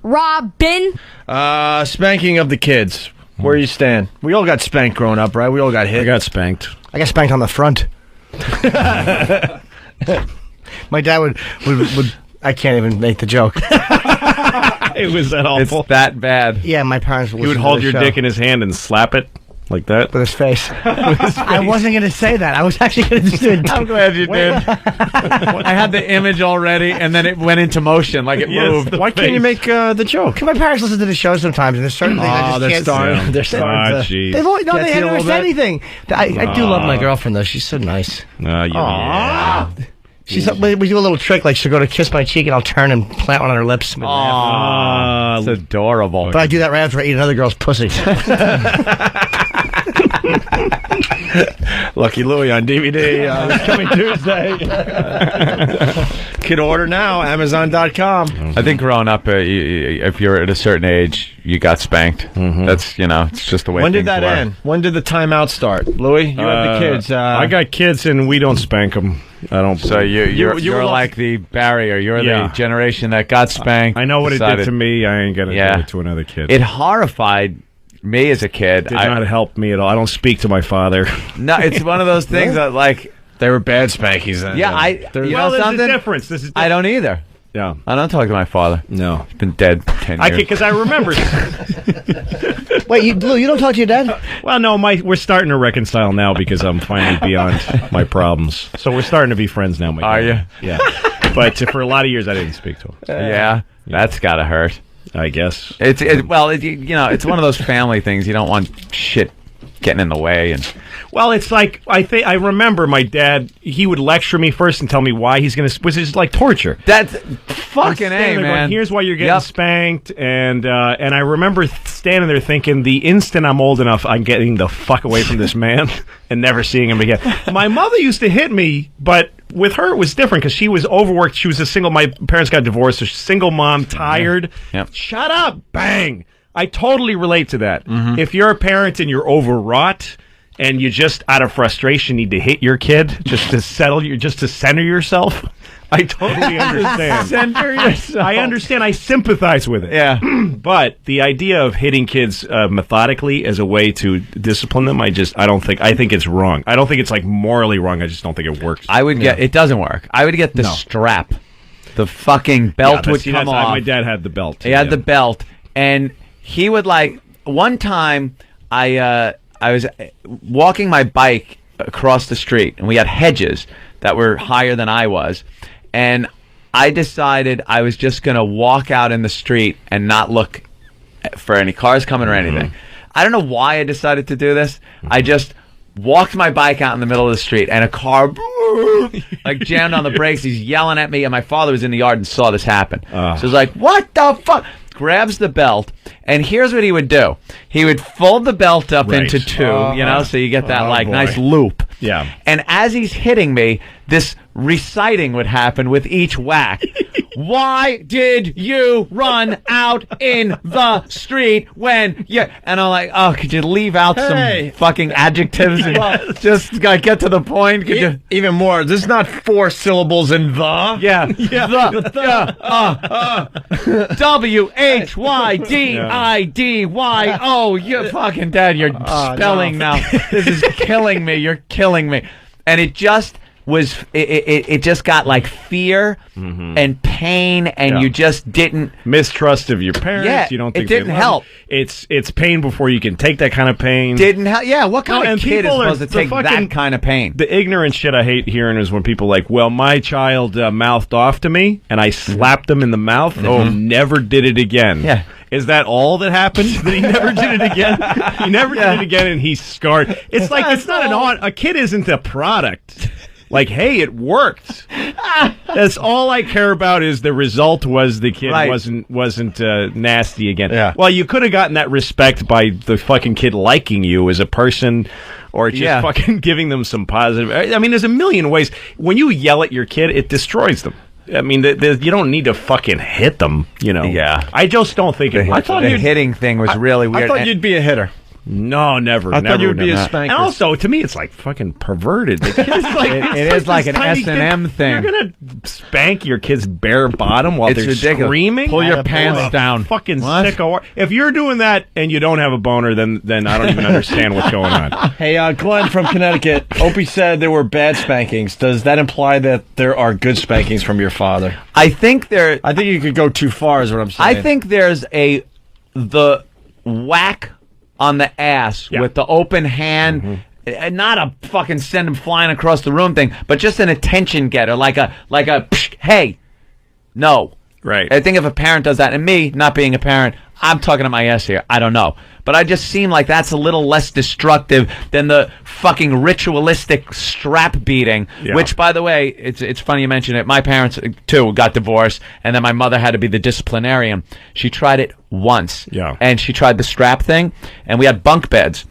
Robin. Spanking of the kids. Where you stand? We all got spanked growing up, right? We all got hit. I got spanked. I got spanked on the front. My dad would I can't even make the joke. It was that awful. It's that bad. Yeah, my parents would He would hold your dick in his hand and slap it like that. with his face. I wasn't going to say that. I was actually going to do it. I'm glad you did. I had the image already, and then it went into motion, like it moved. Why can't you make the joke? My parents listen to the show sometimes, and there's certain things I just can't say. They're starting to... Jeez. They've always, no, Gets they you had a never little said bit? anything. I do love my girlfriend, though. She's so nice. We do a little trick, like she'll go to kiss my cheek, and I'll turn and plant one on her lips. It's adorable. But I do that right after I eat another girl's pussy. Lucky Louie on DVD this coming Tuesday. Kid order now, Amazon.com. I think growing up, if you're at a certain age, you got spanked. That's, it's just the way When did things that were. end? When did the timeout start? Louie, you had the kids. I got kids, and we don't spank them. I don't. So you're were like the barrier. You're Yeah. the generation that got spanked. I know what it did decided- to me. I ain't gonna do it to another kid. It horrified me as a kid. did not help me at all. I don't speak to my father. No, it's one of those things that, like, They were bad spankies then. you Well, know there's something? a difference. This is I don't either. Yeah. I don't talk to my father. No. He's been dead 10 years. Because I remember. Wait, Lou, you don't talk to your dad? Well, no, we're starting to reconcile now because I'm finally beyond my problems. So we're starting to be friends now. Are you? Yeah. But for a lot of years, I didn't speak to him. Yeah, that's gotta hurt. I guess. It's one of those family things. You don't want shit getting in the way. And Well, it's like I remember my dad. He would lecture me first and tell me why he's going to. Which is like torture. that's fucking Standing A, there man. going, here's why you're getting spanked, and I remember standing there thinking, the instant I'm old enough, I'm getting the fuck away from this man and never seeing him again. My mother used to hit me, but with her it was different because she was overworked. She was a single. My parents got divorced, so single mom, tired. Yep. Shut up, bang. I totally relate to that. If you're a parent and you're overwrought, and you just, out of frustration, need to hit your kid just to center yourself, I totally understand. Center yourself. I understand. I sympathize with it. Yeah. But the idea of hitting kids methodically as a way to discipline them, I think it's wrong. I don't think it's like morally wrong. I just don't think it works. It doesn't work. I would get the strap. The fucking belt would come off. My dad had the belt. He had the belt, and he would one time I was walking my bike across the street, and we had hedges that were higher than I was, and I decided I was just going to walk out in the street and not look for any cars coming or anything. I don't know why I decided to do this. I just walked my bike out in the middle of the street, and a car jammed on the brakes. He's yelling at me, and my father was in the yard and saw this happen. So he's like, what the fuck? Grabs the belt, and here's what he would do. He would fold the belt up into two, so you get that nice loop. Yeah. And as he's hitting me, this reciting would happen with each whack. Why did you run out in the street when you... And I'm like, oh, could you leave out some fucking adjectives and just get to the point? Could you... Even more. This is not 4 syllables in the. Yeah. W-H-Y-D-I-D-Y-O. You fucking dad, you're spelling now. This is killing me. You're killing me. And it just... it just got like fear and pain, and you just didn't mistrust of your parents. Yeah, you don't think it didn't they help. It's pain before you can take that kind of pain. Didn't help. Yeah, what kind of kid is supposed to take that kind of pain? The ignorant shit I hate hearing is when people well, my child mouthed off to me, and I slapped him in the mouth, and he never did it again. Yeah. Is that all that happened? That he never did it again? He never did it again, and he's scarred. It's like it's not a kid isn't a product. Like, hey, it worked. That's all I care about. Is the result was the kid wasn't nasty again. Yeah. Well, you could have gotten that respect by the fucking kid liking you as a person, or just fucking giving them some positive. I mean, there's a million ways. When you yell at your kid, it destroys them. I mean, you don't need to fucking hit them. Yeah. I just don't think it works. I thought the hitting thing was really weird. I thought you'd be a hitter. No, never. I never thought you would be a done that. spanker. And also, to me, it's like fucking perverted. The kid's like, It is like an tiny S&M kid. thing. You're gonna spank your kid's bare bottom while It's they're ridiculous. screaming. Pull your Attaboy. pants down. Fucking What? sicko. If you're doing that and you don't have a boner, then I don't even understand what's going on. Hey, Glenn from Connecticut. Opie said there were bad spankings. Does that imply that there are good spankings from your father? I think I think you could go too far, is what I'm saying. I think there's the whack on the ass with the open hand. And not a fucking send him flying across the room thing, but just an attention getter, like a psh, hey, no. Right. I think if a parent does that, and me not being a parent, I'm talking to my ass here. I don't know. But I just seem like that's a little less destructive than the fucking ritualistic strap beating, which, by the way, it's funny you mention it. My parents, too, got divorced, and then my mother had to be the disciplinarian. She tried it once, and she tried the strap thing, and we had bunk beds.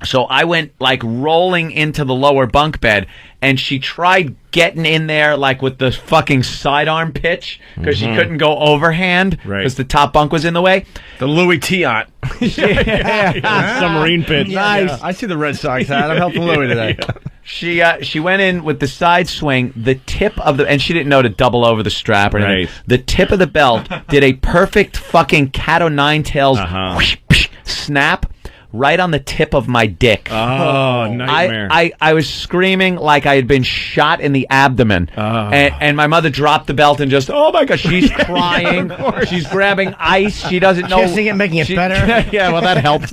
So I went, like, rolling into the lower bunk bed, and she tried getting in there, like, with the fucking sidearm pitch, because she couldn't go overhand, because the top bunk was in the way. The Louie T-Ot. Submarine pitch. Nice. Yeah. I see the Red Sox hat. I'm helping Louie today. She went in with the side swing, the tip of the, and she didn't know to double over the strap or anything. Right. The tip of the belt did a perfect fucking cat o' nine tails whoosh, psh, snap right on the tip of my dick. Oh, nightmare. I was screaming like I had been shot in the abdomen. And my mother dropped the belt and just, oh my God, she's crying. She's grabbing ice. She doesn't know. Kissing it, making it better. Yeah, well, that helped.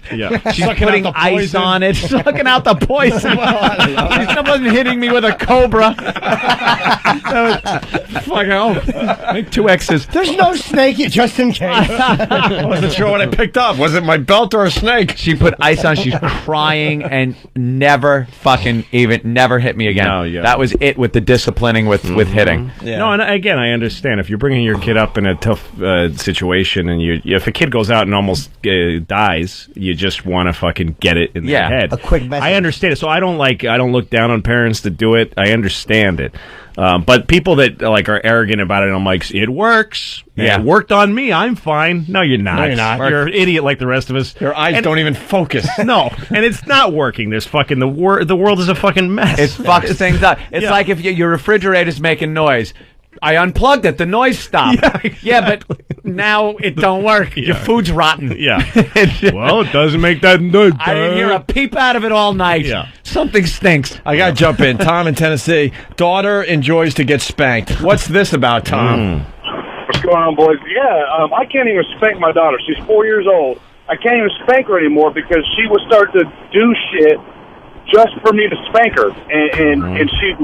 She's putting ice on it, sucking out the poison. She wasn't hitting me with a cobra. Fucking, 2 X's. There's no snake, just in case. I wasn't sure what I picked up. Was it my belt or a snake? She put ice on. She's crying and never hit me again. No, That was it with the disciplining with hitting. Yeah. No, and again, I understand if you're bringing your kid up in a tough situation, and if a kid goes out and almost dies, you just want to fucking get it in their head. A quick message. I understand it. So I don't look down on parents that do it. I understand it. But people that like are arrogant about it, I'm like, it works. Yeah. It worked on me. I'm fine. No, you're not. No, you're not. You're an idiot like the rest of us. Your eyes don't even focus. No, and it's not working. There's fucking the world is a fucking mess. It fucks things up. It's like if your refrigerator's making noise. I unplugged it. The noise stopped. Yeah, but now it don't work. Your food's rotten. Yeah. Well, it doesn't make that noise. I didn't hear a peep out of it all night. Yeah. Something stinks. I got to jump in. Tom in Tennessee. Daughter enjoys to get spanked. What's this about, Tom? What's going on, boys? Yeah, I can't even spank my daughter. She's 4 years old. I can't even spank her anymore because she would start to do shit just for me to spank her, and she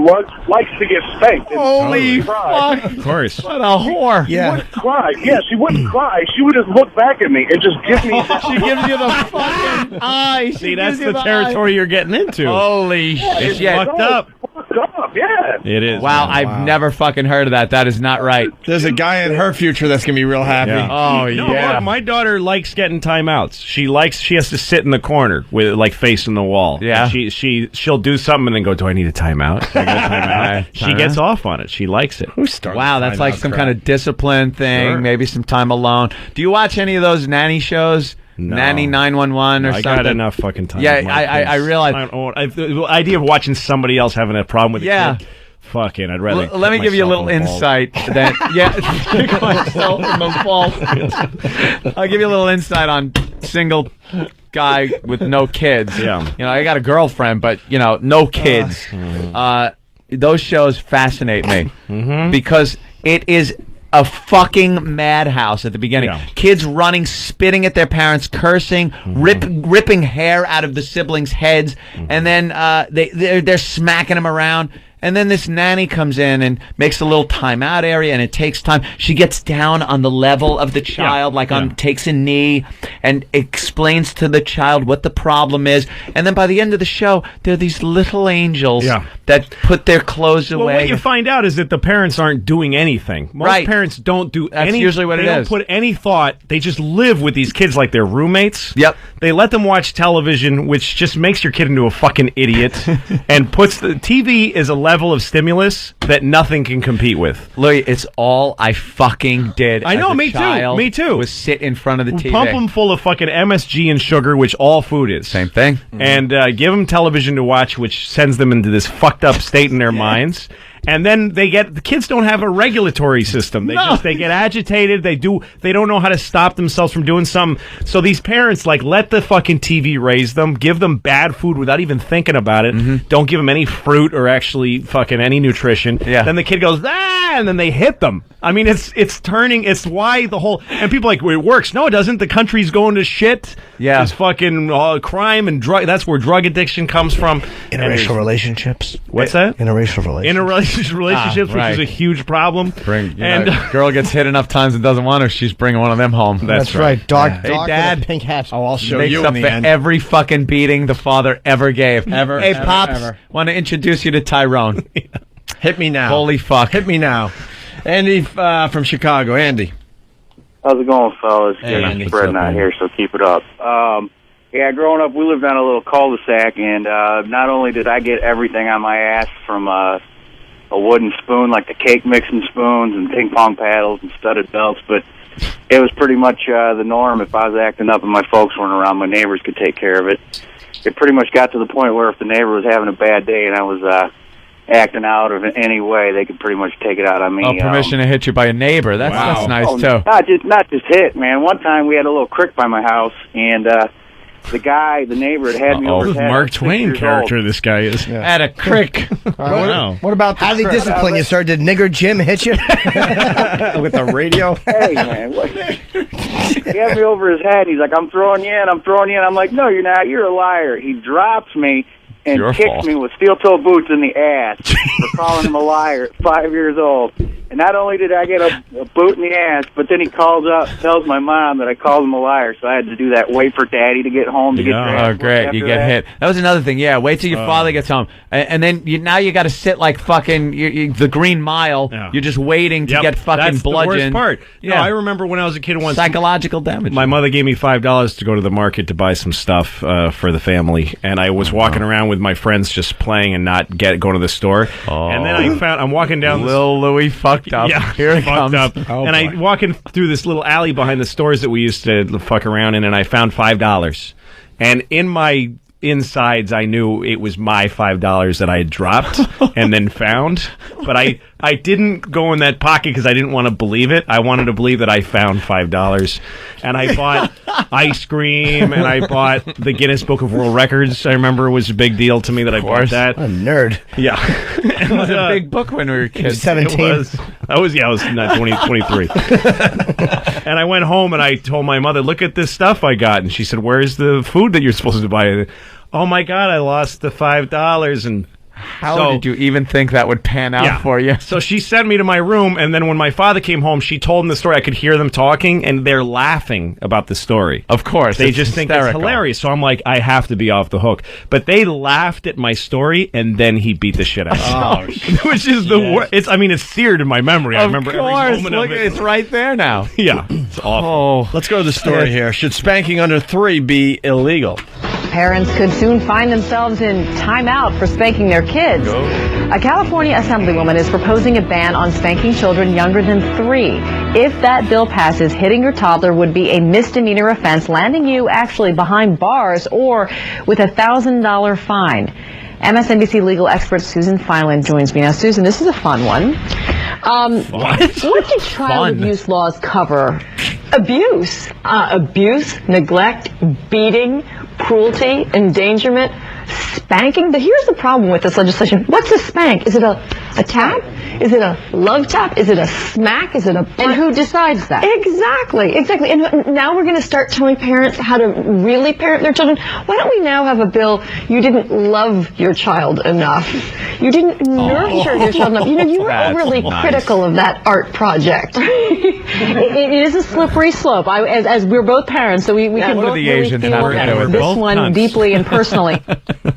likes to get spanked. And Holy fuck! Of course. What a whore! She wouldn't cry. Yeah, she wouldn't cry. She would just look back at me and just give me. She gives you the fucking eye. See, that's the territory you're getting into. Holy shit! It's fucked up. Fucked up, yeah. It is. Wow, I've never fucking heard of that. That is not right. There's a guy in her future that's going to be real happy. Yeah. Oh No, yeah. my daughter likes getting timeouts. She has to sit in the corner with like facing the wall. Yeah. And she'll do something and then go, do I need a timeout? Do I get a timeout? She gets off on it. She likes it. Who started Wow, that's like timeout some crap? kind of discipline thing. Sure. Maybe some time alone. Do you watch any of those nanny shows? No. Nanny 911 or I something? got enough fucking time. Yeah, with my I kids. realize. The idea of watching somebody else having a problem with a kid, fucking, I'd rather. Let me hit give you a little myself in the balls. insight. Kick myself in the balls. I'll give you a little insight on single guy with no kids. Yeah. You know, I got a girlfriend, but no kids. Those shows fascinate me because it is a fucking madhouse at the beginning. Yeah. Kids running, spitting at their parents, cursing, ripping hair out of the siblings' heads, and then they're smacking them around. And then this nanny comes in and makes a little timeout area, and it takes time. She gets down on the level of the child, takes a knee, and explains to the child what the problem is. And then by the end of the show, they're these little angels that put their clothes away. Well, what you find out is that the parents aren't doing anything. Most parents don't do That's any. usually what it They don't is. put any thought. They just live with these kids like they're roommates. Yep. They let them watch television, which just makes your kid into a fucking idiot, and puts the TV is a level level of stimulus that nothing can compete with. Louie, it's all I fucking did. I know, as a me too, child me too. Was sit in front of the TV. Pump them full of fucking MSG and sugar, which all food is. Same thing. And give them television to watch, which sends them into this fucked up state in their minds. And then the kids don't have a regulatory system. They get agitated. They don't know how to stop themselves from doing something. So these parents, let the fucking TV raise them, give them bad food without even thinking about it. Don't give them any fruit or actually fucking any nutrition. Yeah. Then the kid goes, and then they hit them. I mean, it's why the whole, and people are like, well, it works. No, it doesn't. The country's going to shit. Yeah. It's fucking crime and drug. That's where drug addiction comes from. Interracial relationships. What's that? Interracial relationships. Relationships, right. which is a huge problem. Girl gets hit enough times and doesn't want her, she's bringing one of them home. That's right. Dark Hey, with Dad. a pink hat. I'll show Makes you up in the for end. every fucking beating the father ever gave. Hey, Pops, want to introduce you to Tyrone. Hit me now. Holy fuck. Hit me now. Andy from Chicago. Andy. How's it going, fellas? Hey, It's Andy. spreading What's up, out man? here, so keep it up. Growing up, we lived on a little cul-de-sac, and not only did I get everything on my ass from a wooden spoon, like the cake mixing spoons and ping pong paddles and studded belts, but it was pretty much the norm. If I was acting up and my folks weren't around, my neighbors could take care of it. It pretty much got to the point where if the neighbor was having a bad day and I was acting out of any way, they could pretty much take it out on me. Oh, permission to hit you by a neighbor. That's nice, too. Not just hit, man. One time we had a little creek by my house, and the neighbor had me over his head. Mark I was 6 Twain years character old. this guy is. At a crick. Wow. What about how they discipline you, sir? Did Nigger Jim hit you with the radio? Hey, man. He had me over his head. He's like, I'm throwing you in. I'm like, no, you're not. You're a liar. He drops me and Your kicks fault. me with steel-toe boots in the ass for calling him a liar at 5 years old. And not only did I get a boot in the ass, but then he tells my mom that I called him a liar, so I had to do that, wait for Daddy to get home to get dressed. Oh, great. You get hit. That was another thing. Yeah, wait till your father gets home. And then now you got to sit like fucking the Green Mile. Yeah. You're just waiting to get fucking That's bludgeoned. the worst part. Yeah. No, I remember when I was a kid once. Psychological damage. My mother gave me $5 to go to the market to buy some stuff for the family, and I was walking around with my friends just playing and not going to the store. And then I'm walking down. Lil Louie fucked up. Yeah, Here it fucked comes. up. Oh, and I walking through this little alley behind the stores that we used to fuck around in, and I found $5. And in my insides, I knew it was my $5 that I had dropped and then found. But I didn't go in that pocket because I didn't want to believe it. I wanted to believe that I found $5. And I bought ice cream, and I bought the Guinness Book of World Records. I remember it was a big deal to me that I bought that. a nerd? Yeah. It was a big book when we were kids. 17. I was not 23. And I went home and I told my mother, look at this stuff I got. And she said, where's the food that you're supposed to buy? Oh my God, I lost the $5. And How did you even think that would pan out for you? So she sent me to my room, and then when my father came home, she told him the story. I could hear them talking, and they're laughing about the story. Of course. They just think it's hilarious. So I'm like, I have to be off the hook. But they laughed at my story, and then he beat the shit out of me. Which is the worst. It's seared in my memory. I remember every moment Look, of it. it's right there now. Yeah, it's awful. Let's go to the story here. Should spanking under 3 be illegal? Parents could soon find themselves in timeout for spanking their kids. A California assemblywoman is proposing a ban on spanking children younger than 3. If that bill passes, hitting your toddler would be a misdemeanor offense, landing you actually behind bars or with a $1,000 fine. MSNBC legal expert Susan Filan joins me now. Susan, this is a fun one. What do child abuse laws cover? Abuse. Abuse, neglect, beating, cruelty, endangerment, spanking. But here's the problem with this legislation. What's a spank? Is it a tap? Is it a love tap? Is it a smack? Is it a... And who decides that? Exactly. And now we're going to start telling parents how to really parent their children. Why don't we now have a bill, you didn't love your child enough. You didn't nurture your child enough. You were overly critical of that art project. It is a slippery slope. As we're both parents, so we can both really feel this one deeply and personally.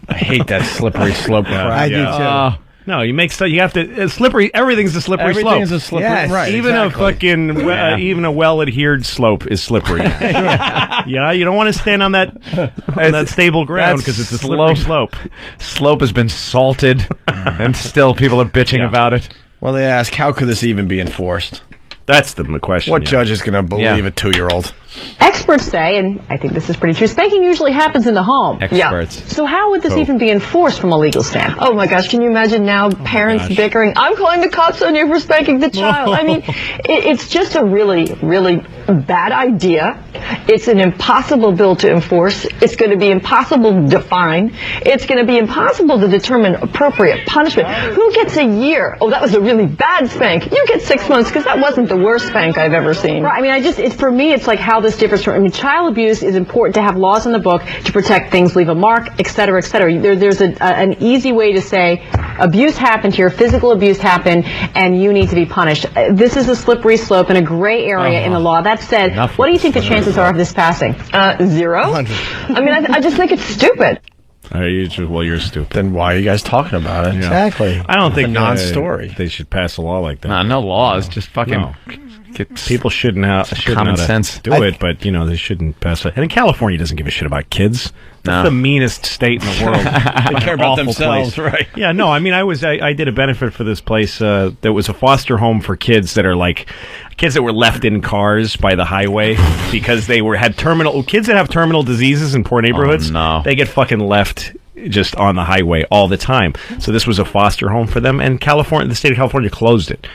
I hate that slippery slope crap. I do too. No, you make stuff. You have to slippery. Everything's a slippery slope. Everything is a slippery. Yes. Right. Even exactly. even a well-adhered slope is slippery. Yeah, you don't want to stand on that stable ground because it's a slippery slope. Slope has been salted, and still people are bitching about it. Well, they ask, how could this even be enforced? That's the question. What judge is going to believe a 2-year-old? Experts say, and I think this is pretty true, spanking usually happens in the home. Experts. So how would this even be enforced from a legal standpoint? Oh my gosh, can you imagine now parents bickering, I'm calling the cops on you for spanking the child. I mean, it's just a really, really bad idea. It's an impossible bill to enforce. It's going to be impossible to define. It's going to be impossible to determine appropriate punishment. Who gets a year? Oh, that was a really bad spank. You get 6 months because that wasn't the worst spank I've ever seen. Right. I mean, for me, it's like how this differs from, I mean, child abuse is important to have laws in the book to protect things, leave a mark, et cetera, et cetera. There's an easy way to say abuse happened here, physical abuse happened, and you need to be punished. This is a slippery slope and a gray area in the law. That said, what do you think the chances are of this passing? 0? 100. I mean, I just think it's stupid. You're stupid. Then why are you guys talking about it? Yeah. Exactly. I don't think a non-story. They should pass a law like that. No laws. Just fucking. People shouldn't have common sense. Do it, but they shouldn't pass it. And California doesn't give a shit about kids. That's the meanest state in the world. They care about themselves, place. right? Yeah, no. I mean, I did a benefit for this place that was a foster home for kids that are like kids that were left in cars by the highway because they had terminal kids that have terminal diseases in poor neighborhoods. Oh, no. They get fucking left just on the highway all the time. So this was a foster home for them, and the state of California closed it.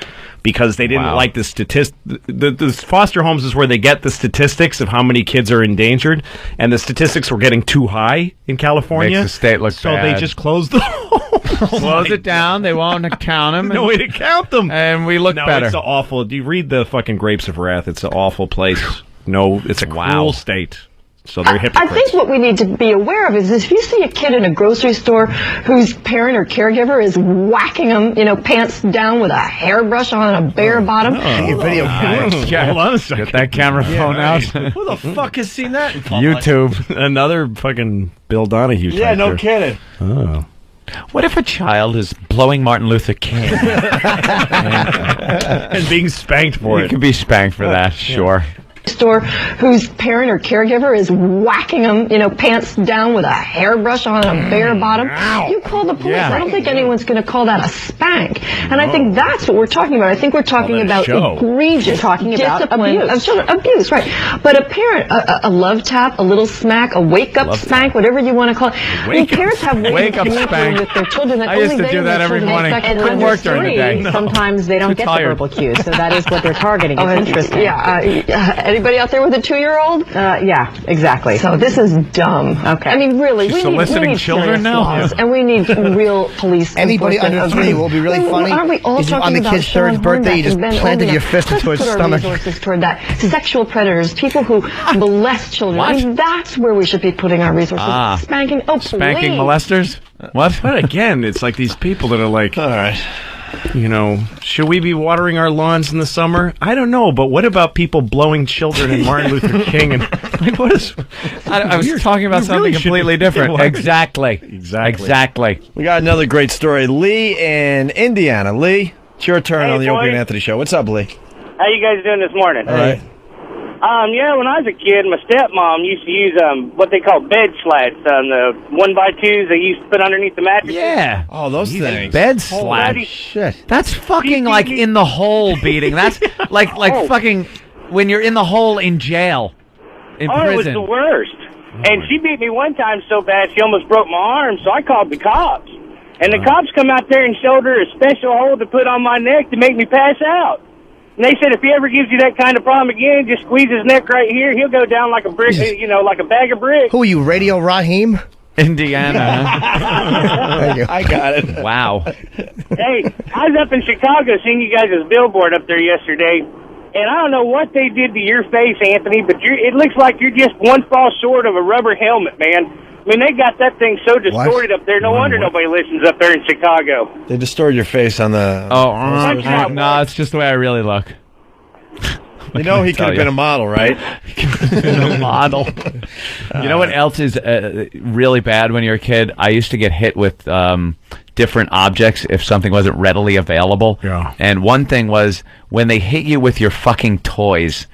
Because they didn't like the statistics. The foster homes is where they get the statistics of how many kids are endangered, and the statistics were getting too high in California. Makes the state look so bad. they just closed the home. Close it down. They won't count them. No way to count them. And we look better. It's awful. Do you read the fucking Grapes of Wrath? It's an awful place. No, it's a cruel state. So they're hypocrites. I think what we need to be aware of is if you see a kid in a grocery store whose parent or caregiver is whacking them, pants down with a hairbrush on a bare bottom. Video Hold on a second. Get that camera phone out. Who the fuck has seen that in public? YouTube. Another fucking Bill Donahue type. Yeah, no there. kidding. Oh. What if a child is blowing Martin Luther King? And being spanked for You it. can be spanked for that, sure. Store whose parent or caregiver is whacking them, pants down with a hairbrush on a bare bottom. You call the police. Yeah. I don't think anyone's going to call that a spank. And I think that's what we're talking about. I think we're talking about egregious discipline of children. Abuse, right. But a parent, a love tap, a little smack, a wake-up spank, whatever you want to call it. I mean, parents have ways of communicating with their children that I used only to they do and that their every children morning. expect. Couldn't And work during the day. sometimes they don't Too get tired. the verbal cues, so that is what they're targeting. It's interesting. Yeah. Anybody out there with a 2-year-old? Yeah, exactly. So this is dumb. Okay. I mean, really, She's we need soliciting children serious now? laws, and we need real police. Anybody under 3 will be really funny. Aren't we all is on talking the about kid's third Sean birthday, you Hornbeck just and Ben planted Olden? your fist into his Let's put our stomach. resources toward that. Sexual predators, people who molest children. What? I mean, that's where we should be putting our resources. Spanking. Oh, Spanking please. molesters? What? But again, it's like these people that are like, All right. Should we be watering our lawns in the summer? I don't know, but what about people blowing children and Martin Luther King? And like, what is? I was talking about something completely different. Exactly. We got another great story. Lee in Indiana. Lee, it's your turn on the Opie and Anthony show. What's up, Lee? How you guys doing this morning? All right. When I was a kid, my stepmom used to use what they call bed slats, the 1x2s they used to put underneath the mattress. Yeah. Oh, those things. Bed slap. Shit. That's fucking like in the hole beating. That's like fucking when you're in the hole in jail. In It was prison. the worst. And she beat me one time so bad she almost broke my arm, so I called the cops. And the cops come out there and showed her a special hold to put on my neck to make me pass out. And they said if he ever gives you that kind of problem again, just squeeze his neck right here. He'll go down like a brick, like a bag of bricks. Who are you, Radio Raheem? Indiana. Thank you. I got it. Wow. Hey, I was up in Chicago seeing you guys' billboard up there yesterday, and I don't know what they did to your face, Anthony, but it looks like you're just one fall short of a rubber helmet, man. I mean, they got that thing so distorted up there. No wonder nobody listens up there in Chicago. They distorted your face on the... No, it's just the way I really look. You know he could have been a model, right? A model. You know what else is really bad when you're a kid? I used to get hit with different objects if something wasn't readily available. Yeah. And one thing was when they hit you with your fucking toys.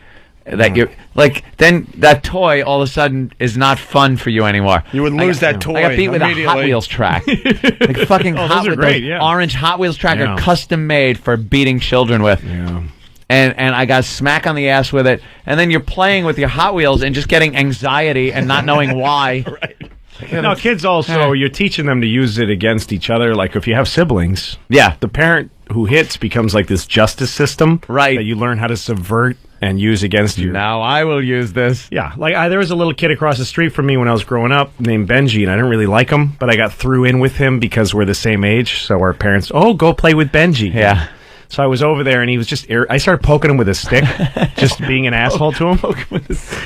That you're like, then that toy all of a sudden is not fun for you anymore. You would lose that toy. I got beat with a Hot Wheels track, like fucking those are great, yeah. orange Hot Wheels track Yeah. are custom made for beating children with. Yeah. And I got smack on the ass with it. And then you're playing with your Hot Wheels and just getting anxiety and not knowing why. Right. No, kids also, you're teaching them to use it against each other. Like if you have siblings, Yeah. the parent who hits becomes like this justice system, Right. That you learn how to subvert and use against you. Now I will use this. Yeah, like there was a little kid across the street from me when I was growing up named Benji, and I didn't really like him, but I got through in with him because we're the same age. So our parents, go play with Benji. Yeah. So I was over there, and he was just. I started poking him with a stick, just being an asshole to him.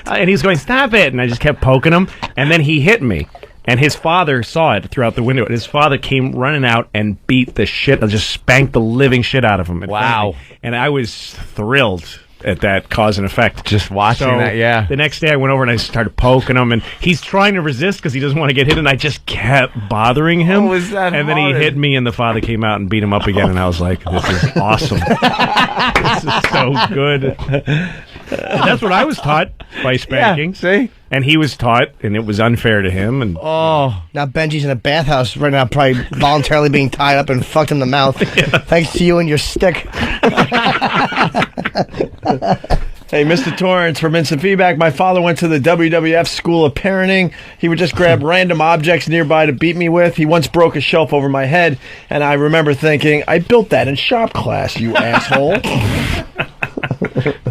And he was going, "Stop it!" And I just kept poking him, and then he hit me. And his father saw it throughout the window. His father came running out and beat the shit, just spanked the living shit out of him. Wow. And I was thrilled at that cause and effect. Just watching that, yeah. The next day I went over and I started poking him, and he's trying to resist because he doesn't want to get hit, and I just kept bothering him. Oh, is that and then he hard? hit me, and the father came out and beat him up again, and I was like, this is awesome. This is so good. And that's what I was taught by spanking. Yeah, see? And he was taught, and it was unfair to him. And Oh. Now Benji's in a bathhouse right now, probably voluntarily being tied up and fucked in the mouth. Thanks to you and your stick. Hey, Mr. Torrance, from instant feedback, my father went to the WWF School of Parenting. He would just grab random objects nearby to beat me with. He once broke a shelf over my head, and I remember thinking, I built that in shop class, you asshole.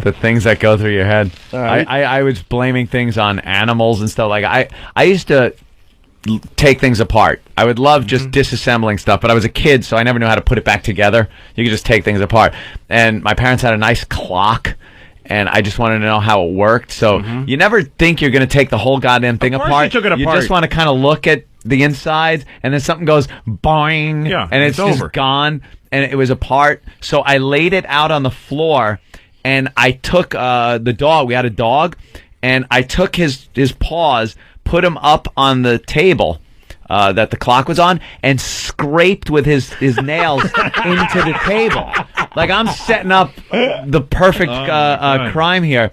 The things that go through your head. right. I was blaming things on animals and stuff. Like I used to take things apart. I would love just disassembling stuff, but I was a kid, so I never knew how to put it back together. You could just take things apart. And my parents had a nice clock, and I just wanted to know how it worked. So you never think you're going to take the whole goddamn thing course apart. you took it You apart. just want to kind of look at the insides, and then something goes boing, Yeah, and it's just over. gone, and it was apart. So I laid it out on the floor, and I took the dog. We had a dog, and I took his paws, put him up on the table that the clock was on, and scraped with his nails into the table. Like I'm setting up the perfect crime here,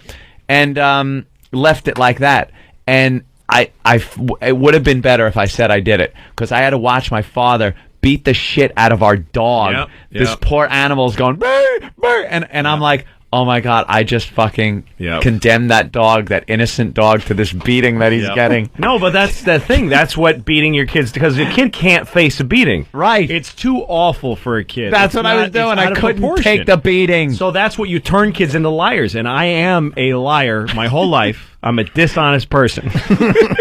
and left it like that. And it would have been better if I said I did it, because I had to watch my father beat the shit out of our dog. Yep, This yep. poor animal's going, "Brr, brr," and I'm like, oh my God, I just fucking Yep. condemned that dog, that innocent dog, to this beating that he's Yep. getting. No, but that's the thing. That's what beating your kids, because a kid can't face a beating. Right. It's too awful for a kid. That's It's what I was not- doing. it's I out of couldn't proportion. take the beating. So that's what you turn kids into liars, and I am a liar my whole life. I'm a dishonest person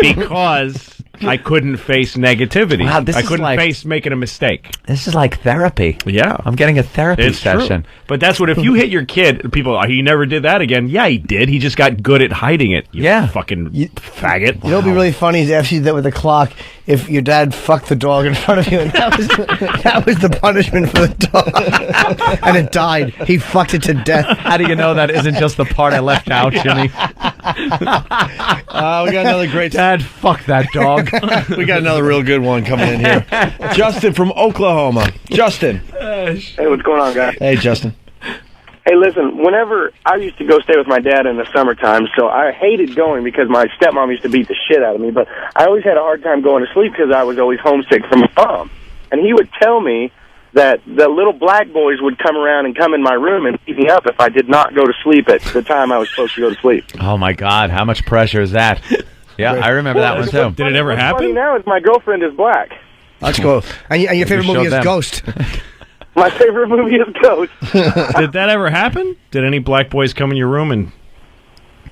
because I couldn't face negativity. Wow, this I is couldn't like- face making a mistake. This is like therapy. Yeah. I'm getting a therapy It's session. true. But that's what, if you hit your kid, people, he never did that again. Yeah, he did. He just got good at hiding it. You Yeah. fucking faggot. You know what'd be really funny is after you did that with the clock, if your dad fucked the dog in front of you, and that was the punishment for the dog. And it died. He fucked it to death. How do you know that isn't just the part I left out, Jimmy? We got another great... Dad, fuck that dog. We got another real good one coming in here. Justin from Oklahoma. Justin. Hey, what's going on, guys? Hey, Justin. Hey, listen, whenever I used to go stay with my dad in the summertime, so I hated going because my stepmom used to beat the shit out of me, but I always had a hard time going to sleep because I was always homesick from my mom. And he would tell me that the little black boys would come around and come in my room and beat me up if I did not go to sleep at the time I was supposed to go to sleep. Oh my God, how much pressure is that? Yeah, I remember that one too. Did it ever What's happen? funny now is my girlfriend is black. Let's go. And your favorite You movie showed is them. Ghost. My favorite movie is Ghost. Did that ever happen? Did any black boys come in your room and...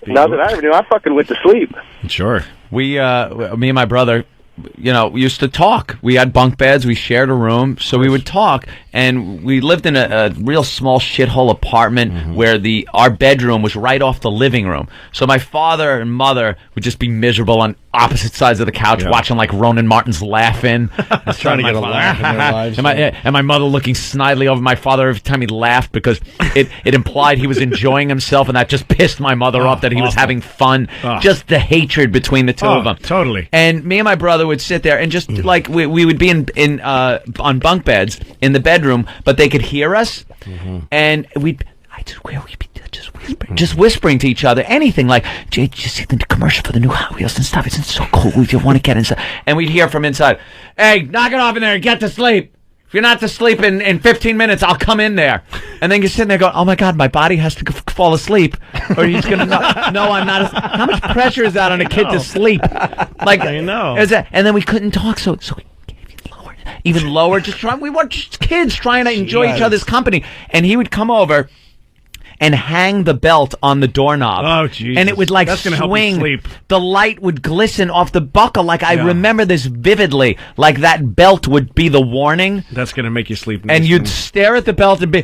Not that I ever knew. I fucking went to sleep. Sure. Me and my brother, we used to talk. We had bunk beds. We shared a room, so we would talk. And we lived in a real small shithole apartment where our bedroom was right off the living room. So my father and mother would just be miserable on opposite sides of the couch, watching like Ronan Martin's Laughing, trying to get a laugh in their lives. And my mother looking snidely over my father every time he laughed because it implied he was enjoying himself, and that just pissed my mother off that he was having fun. Just the hatred between the two of them. Totally. And me and my brother would sit there and just like we would be in on bunk beds in the bedroom, but they could hear us, and we'd be just whispering to each other anything like, "Jay, did you see the commercial for the new Hot Wheels and stuff? It's so cool. We want to get inside." And we'd hear from inside, "Hey, knock it off in there and get to sleep. If you're not to sleep in 15 minutes, I'll come in there." And then you're sitting there going, "Oh my God, my body has to fall asleep, or he's gonna no, I'm not." How much pressure is that on a kid to sleep? Like, I know. And then we couldn't talk, so we even lower. We were just kids trying to enjoy each other's company. And he would come over and hang the belt on the doorknob. Oh, Jesus. And it would like swing. Sleep. The light would glisten off the buckle. Like I remember this vividly. Like that belt would be the warning. That's going to make you sleep. And you'd stare at the belt and be,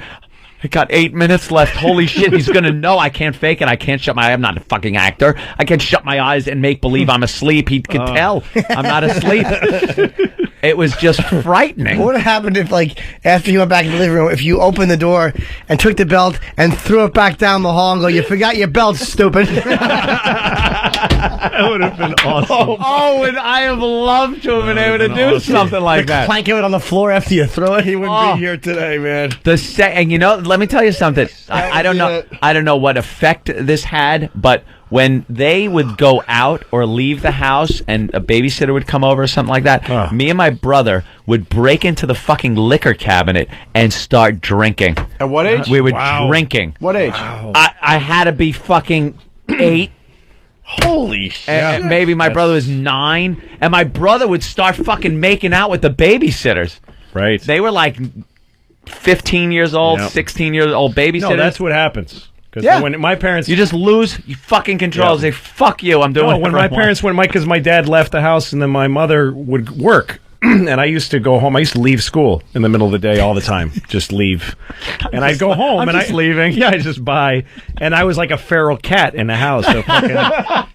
"I got 8 minutes left. Holy shit, he's going to know I can't fake it. I can't shut my eyes. I'm not a fucking actor. I can't shut my eyes and make believe I'm asleep. He could tell I'm not asleep." It was just frightening. What would have happened if, like, after you went back in the living room, if you opened the door and took the belt and threw it back down the hall and go, "You forgot your belt, stupid." That would have been awesome. Oh, and I have loved to have been able to do something like that. Clank it on the floor after you throw it. He wouldn't be here today, man. And let me tell you something. I don't know what effect this had, but when they would go out or leave the house and a babysitter would come over or something like that, me and my brother would break into the fucking liquor cabinet and start drinking. At what age? We were drinking. What age? I had to be fucking 8. Holy shit. And maybe my brother was 9, and my brother would start fucking making out with the babysitters. Right. They were like 15 years old, 16 years old babysitters. No, that's what happens. Because when my parents... You just lose your fucking control. Say, "Fuck you, I'm doing it." When my parents went, because my dad left the house and then my mother would work. And I used to go home. I used to leave school in the middle of the day all the time. Just leave. And I'd go home. I'm just leaving. Yeah, I'd just buy. And I was like a feral cat in the house. So fucking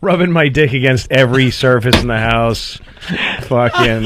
rubbing my dick against every surface in the house. Fucking,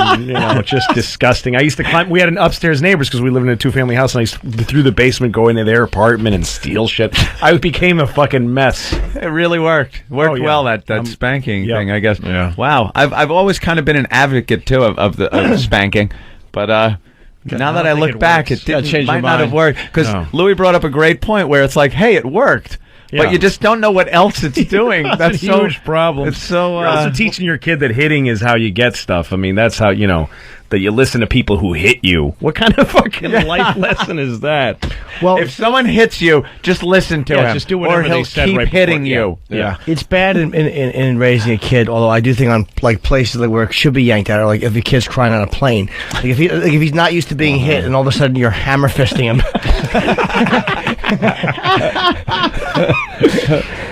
just disgusting. I used to climb. We had an upstairs neighbors because we lived in a 2-family house. And I used to, through the basement, go into their apartment and steal shit. I became a fucking mess. It really worked. Worked well, that spanking thing, I guess. Yeah. Wow. I've always kind of been an advocate, too, of the spanking. But now that I look back, it might not have worked. Because Louie brought up a great point where it's like, hey, it worked. Yeah. But you just don't know what else it's doing. That's a huge problem. It's so. You're also teaching your kid that hitting is how you get stuff. I mean, that's how that you listen to people who hit you. What kind of fucking life lesson is that? Well, if someone hits you, just listen to him. Just do whatever or he'll they said keep right hitting before. you. Yeah. It's bad in raising a kid, although I do think on like places like where it should be yanked out, or like if a kid's crying on a plane, like if he's not used to being hit, and all of a sudden you're hammer fisting him.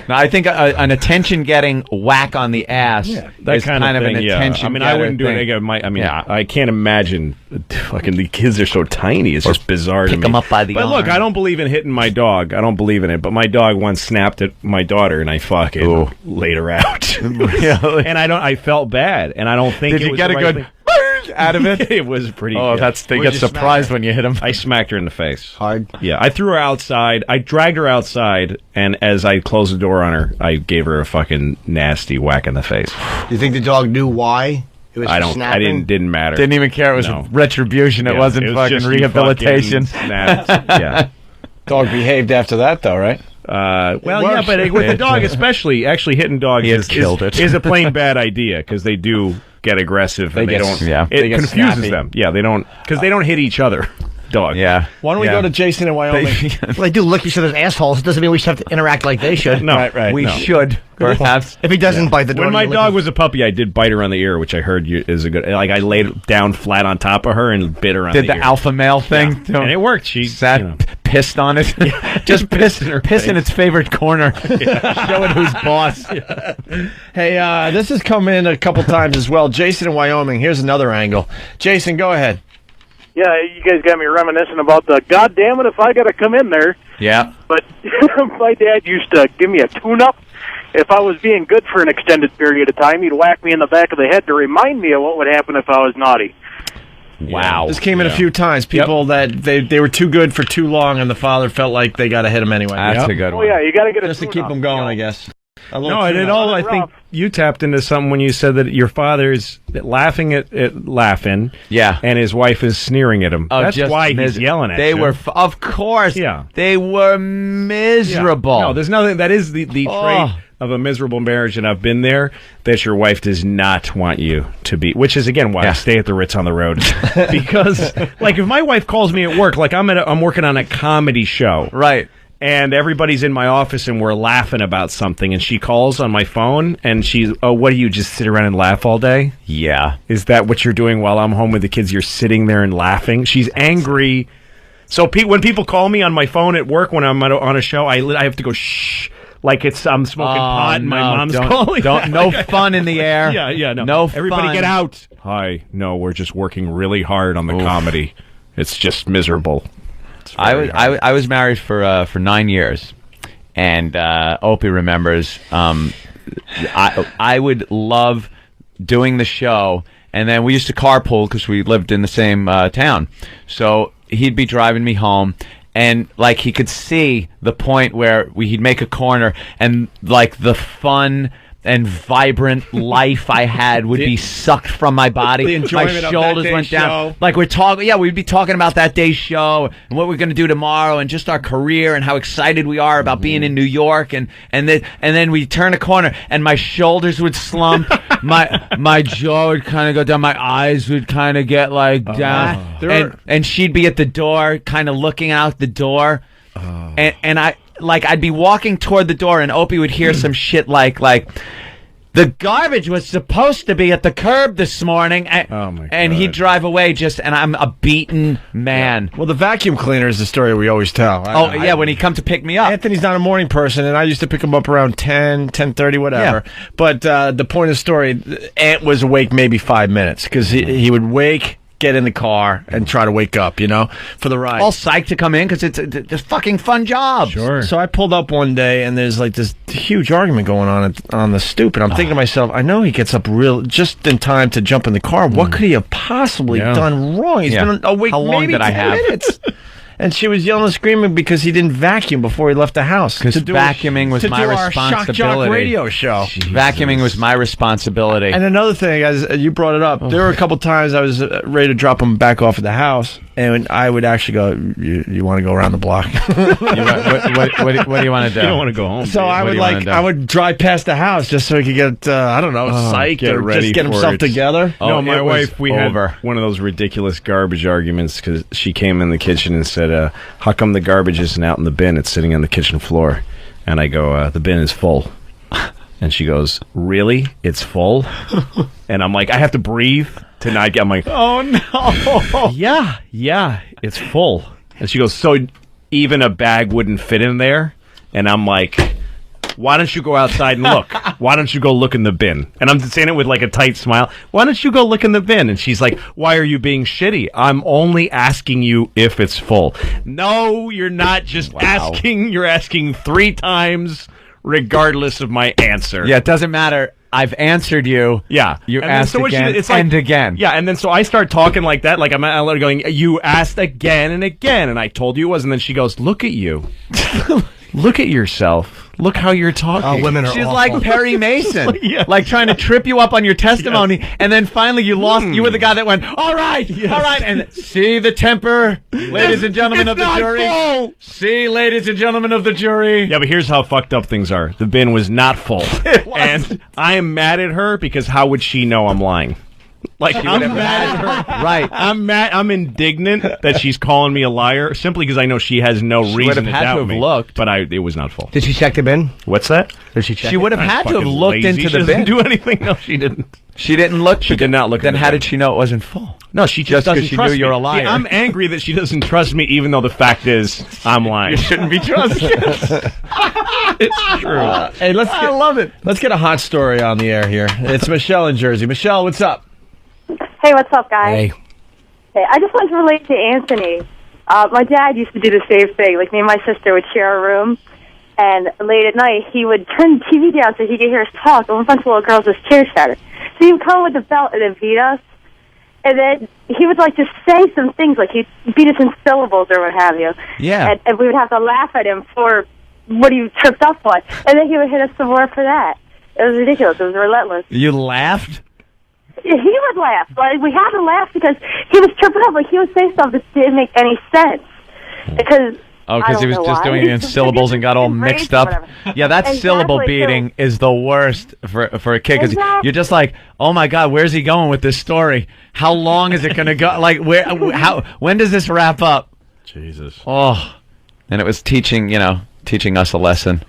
Now, I think an attention-getting whack on the ass that is kind of an thing, attention. I mean, I wouldn't do it again. I can't imagine. Fucking the kids are so tiny. It's just bizarre to me. Pick them up by the arm. But look, I don't believe in hitting my dog. I don't believe in it. But my dog once snapped at my daughter, and I fucking laid her out. Really? And I felt bad, and I don't think Did it you was get the a right good thing. out of it? It was pretty. Oh, good. they get surprised when you hit them. I smacked her in the face hard. Yeah, I threw her outside. I dragged her outside, and as I closed the door on her, I gave her a fucking nasty whack in the face. Do you think the dog knew why? It was I don't. snapping? I didn't matter. Didn't even care. It was retribution. It wasn't it was fucking just rehabilitation. Yeah. Dog behaved after that, though, right? Well, yeah, but with the dog, especially, actually hitting dogs is a plain bad idea because they do get aggressive and they don't. Yeah, it confuses them. Yeah, they don't because they don't hit each other. dog. Yeah. Why don't we go to Jason in Wyoming? Well, they do lick each other's assholes. It doesn't mean we should have to interact like they should. No, Right. We no. should, perhaps. If he doesn't bite the dog. When my you lick dog his- was a puppy, I did bite her on the ear, which I heard is a good. Like I laid down flat on top of her and bit her on Did the ear. alpha male thing. Yeah. And it worked. She Sat, pissed on it. Just piss in its favorite corner. Show it who's boss. Hey, this has come in a couple times as well. Jason in Wyoming. Here's another angle. Jason, go ahead. Yeah, you guys got me reminiscing about the goddamn it if I got to come in there. Yeah. But my dad used to give me a tune-up. If I was being good for an extended period of time, he'd whack me in the back of the head to remind me of what would happen if I was naughty. Wow. This came in a few times. People that they were too good for too long, and the father felt like they got to hit him anyway. That's a good Oh, one. yeah, you got to get a Just to keep tune-up, them going, you know. I guess. No, and it all. I think you tapped into something when you said that your father's laughing at laughing. Yeah. And his wife is sneering at him. Oh, That's just why he's yelling at They you. were, of course. Yeah. They were miserable. No, there's nothing. That is the trait of a miserable marriage, and I've been there, that your wife does not want you to be, which is, again, why I stay at the Ritz on the road. Because, like, if my wife calls me at work, like I'm working on a comedy show. Right. And everybody's in my office and we're laughing about something, and she calls on my phone and she's, oh, what do you just sit around and laugh all day? Yeah. Is that what you're doing while I'm home with the kids? You're sitting there and laughing? She's angry. So when people call me on my phone at work when I'm on a show, I have to go shh, like I'm smoking pot and my mom's calling. No fun in the air. Yeah, no. No Everybody fun. get out. Hi. No, we're just working really hard on the comedy. It's just miserable. I was married for 9 years, and Opie remembers. I would love doing the show, and then we used to carpool because we lived in the same town. So he'd be driving me home, and like he could see the point where he'd make a corner, and like the fun and vibrant life I had would be sucked from my body. The enjoyment my of that shoulders day's went down. show. Like we'd be talking about that day's show and what we're going to do tomorrow and just our career and how excited we are about being in New York, and then we turn a corner and my shoulders would slump, my jaw would kind of go down, my eyes would kind of get like down, and she'd be at the door, kind of looking out the door, and I'd be walking toward the door, and Opie would hear some shit like the garbage was supposed to be at the curb this morning, and he'd drive away and I'm a beaten man. Well, the vacuum cleaner is the story we always tell. When he come to pick me up. Anthony's not a morning person, and I used to pick him up around 10, 10:30, whatever. Yeah. But the point of the story, Ant was awake maybe 5 minutes, because he would wake, get in the car, and try to wake up, for the ride. All psyched to come in because it's a fucking fun job. Sure. So I pulled up one day, and there's like this huge argument going on the stoop, and I'm thinking to myself, I know he gets up just in time to jump in the car. What could he have possibly done wrong? He's been awake How long maybe did I 10 have? minutes. And she was yelling and screaming because he didn't vacuum before he left the house. Because vacuuming was my our Shock Jock responsibility. radio show. Vacuuming was my responsibility. And another thing, as you brought it up, there were a couple times I was ready to drop him back off at the house, and I would actually go, you want to go around the block? What do you want to do? You don't want to go home. So dude. I would drive past the house just so he could get, psyched get or ready just get for himself it. together. No, my it was wife, we over. had one of those ridiculous garbage arguments because she came in the kitchen and said, how come the garbage isn't out in the bin? It's sitting on the kitchen floor. And I go, the bin is full. And she goes, really? It's full? And I'm like, I have to breathe to not get, I'm like, oh no. Yeah, it's full. And she goes, so even a bag wouldn't fit in there? And I'm like, why don't you go outside and look? Why don't you go look in the bin? And I'm saying it with like a tight smile. Why don't you go look in the bin? And she's like, why are you being shitty? I'm only asking you if it's full. No, you're not just asking. You're asking 3 times regardless of my answer. Yeah, it doesn't matter. I've answered you. Yeah. You And then asked so what she again did- it's like- and again. Yeah, and then so I start talking like that, like I'm going, you asked again and again, and I told you it was, and then she goes, look at you. Look at yourself. Look how you're talking. Women are She's awful. like Perry Mason, Yeah. like trying to trip you up on your testimony, and then finally you lost. You were the guy that went, all right, and see the temper, ladies and gentlemen of the jury. Full. See, ladies and gentlemen of the jury. Yeah, but here's how fucked up things are. The bin was not full. And I am mad at her because how would she know I'm lying? Like, I'm mad at her. Right. I'm indignant that she's calling me a liar simply because I know she has no She would reason have to had doubt to have me. looked. But it was not full. Did she check the bin? What's that? Did she check? She would have had to have Fucking looked lazy. into She the doesn't bin. do anything. No, she didn't. She didn't look. She did not look. Then in the how bin. did she know it wasn't full? No, she Just doesn't 'cause she trust knew you're me. a liar. See, I'm angry that she doesn't trust me, even though the fact is I'm lying. You shouldn't be trusted. It's true. Hey, I love it. Let's get a hot story on the air here. It's Michelle in Jersey. Michelle, what's up? Hey, what's up, guys? Hey. Hey, I just wanted to relate to Anthony. My dad used to do the same thing. Like, me and my sister would share a room, and late at night, he would turn the TV down so he could hear us talk, and a bunch of little girls just chit-chatter. So he would come with the belt and then beat us, and then he would, like, just say some things, like he'd beat us in syllables or what have you. Yeah. And we would have to laugh at him for what he tripped up on, and then he would hit us some more for that. It was ridiculous. It was relentless. You laughed? He would laugh. Like, we had to laugh because he was tripping up. Like, he would say stuff that didn't make any sense. Because Because he was just doing it in syllables and got all mixed up. Yeah, that syllable beating is the worst for a kid because you're just like, oh my God, where's he going with this story? How long is it going to go? Like, when does this wrap up? Jesus. Oh, and it was teaching us a lesson.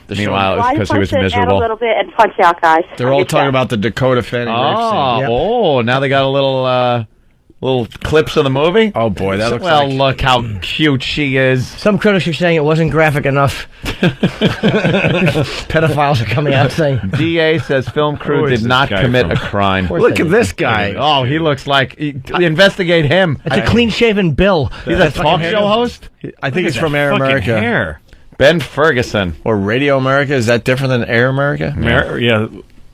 Meanwhile, it was because he was add a miserable. little bit and punch out, guys. They're all talking about the Dakota Fanning rape scene. Yep. Oh, now they got a little clips of the movie. Oh boy, that looks well. like... Look how cute she is. Some critics are saying it wasn't graphic enough. Pedophiles are coming out saying. DA says film crew Who is did this not guy commit from? a crime. Look at this guy. Oh, he looks like investigate him. It's a clean-shaven Bill. He's a talk show host. I think Look it's at from that Air fucking America. hair. Ben Ferguson Or Radio America. Is that different than Air America? Yeah,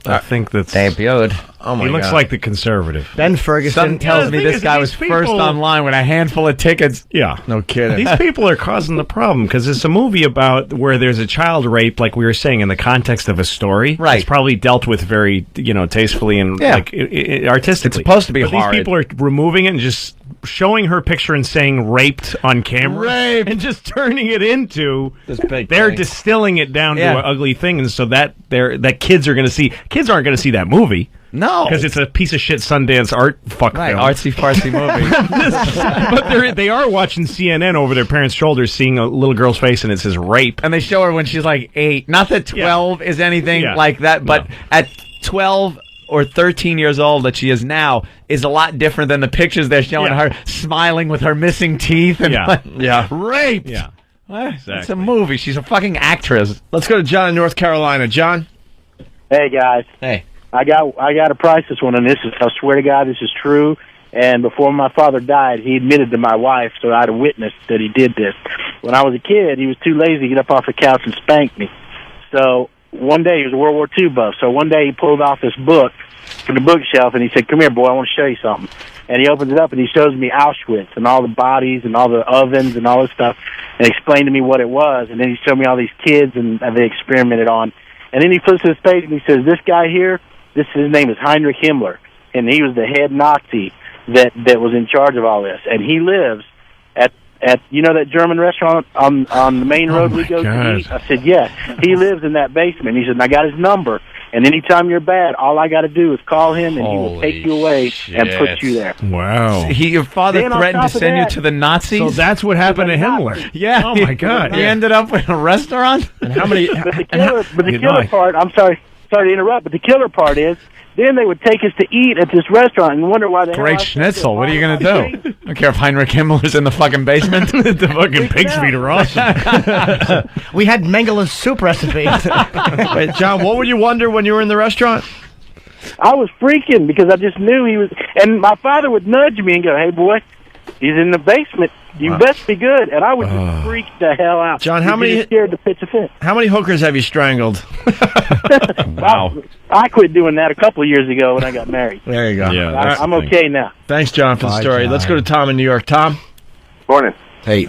I think that's. debuted. Oh my He looks God. like the conservative. Ben Ferguson. Something tells the me thing this is, guy these was first people- online with a handful of tickets. Yeah. No kidding. These people are causing the problem because it's a movie about where there's a child rape, like we were saying, in the context of a story. Right. It's probably dealt with very, tastefully and like artistically. It's supposed to be but horrid. These people are removing it and just showing her picture and saying raped on camera. Raped. And just turning it into This big they're thing. distilling it down Yeah. to an ugly thing, and so that kids are going to see. Kids aren't going to see that movie. No, Because it's a piece of shit Sundance art fuck right, film. artsy fartsy movie. But they are watching CNN over their parents' shoulders, seeing a little girl's face, and it says rape. And they show her when she's like 8. Not that 12 is anything Yeah. like that, but No. at 12 or 13 years old that she is now is a lot different than the pictures they're showing Yeah. her smiling with her missing teeth and Yeah. raped. Yeah. What? It's Exactly. a movie. She's a fucking actress. Let's go to John in North Carolina. John? Hey guys, Hey. I got to price this one, and I swear to God, this is true. And before my father died, he admitted to my wife, so I had a witness that he did this. When I was a kid, he was too lazy to get up off the couch and spank me. So one day, he was a World War II buff. So one day, he pulled off this book from the bookshelf, and he said, "Come here, boy, I want to show you something." And he opens it up, and he shows me Auschwitz and all the bodies and all the ovens and all this stuff, and explained to me what it was. And then he showed me all these kids and they experimented on. And then he flips to his page, and he says, "This guy here, his name is Heinrich Himmler, and he was the head Nazi that was in charge of all this. And he lives at that German restaurant on the main road we go to eat?" I said, "Yeah." He lives in that basement. He said, "And I got his number. And anytime you're bad, all I got to do is call him, and he will take you away and put you there." Wow. Your father Then on threatened to top of send you that- to the Nazis? So that's what happened to Himmler. Yeah. Oh my God. He ended up with a restaurant? And how many... But the killer part, I'm sorry to interrupt, but the killer part is, then they would take us to eat at this restaurant and wonder why the hell I Great said schnitzel. this. What are you going to do? I don't care if Heinrich Himmler's in the fucking basement. The fucking pig's feet are awesome. We had Mengele's soup recipe. Wait, John, what would you wonder when you were in the restaurant? I was freaking because I just knew he was, and my father would nudge me and go, "Hey, boy, he's in the basement. You best be good." And I would just freak the hell out. John, how You'd many- be scared to pitch a fit. How many hookers have you strangled? Wow. I quit doing that a couple of years ago when I got married. There you go. Yeah, All that's- right. I'm okay now. Thanks, John, for the Bye, story. John. Let's go to Tom in New York. Tom? Morning. Hey.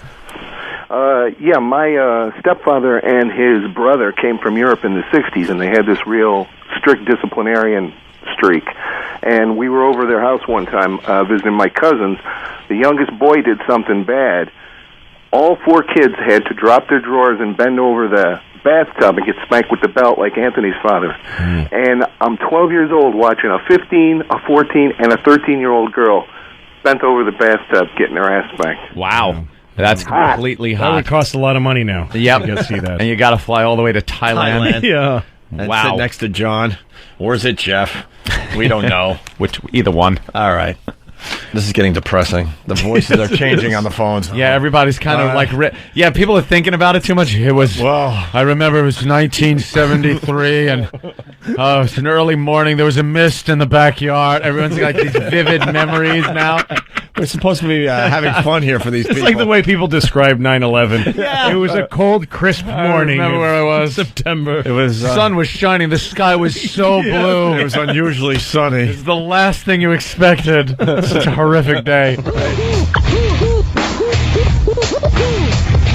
Yeah, my stepfather and his brother came from Europe in the 60s, and they had this real strict disciplinarian streak. And we were over their house one time visiting my cousins. The youngest boy did something bad. All 4 kids had to drop their drawers and bend over the bathtub and get spanked with the belt like Anthony's father. And I'm 12 years old watching a 15, a 14, and a 13-year-old girl bent over the bathtub getting her ass spanked. Wow. That's completely That hot. would cost a lot of money now. Yep. You got to see that. And you got to fly all the way to Thailand. Yeah. And Wow. sit next to John. Or is it Jeff? We don't know. Either one. All right. This is getting depressing. The voices are changing on the phones. Yeah, everybody's kind of like... yeah, people are thinking about it too much. It was... I remember it was 1973, and it was an early morning. There was a mist in the backyard. Everyone's got these vivid memories now. We're supposed to be having fun here for these It's people. like the way people describe 9/11. Yeah. It was a cold, crisp morning. I remember where I was. September. It was The sun was shining. The sky was so blue. It was unusually sunny. It's the last thing you expected. Such a horrific day.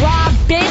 Robin.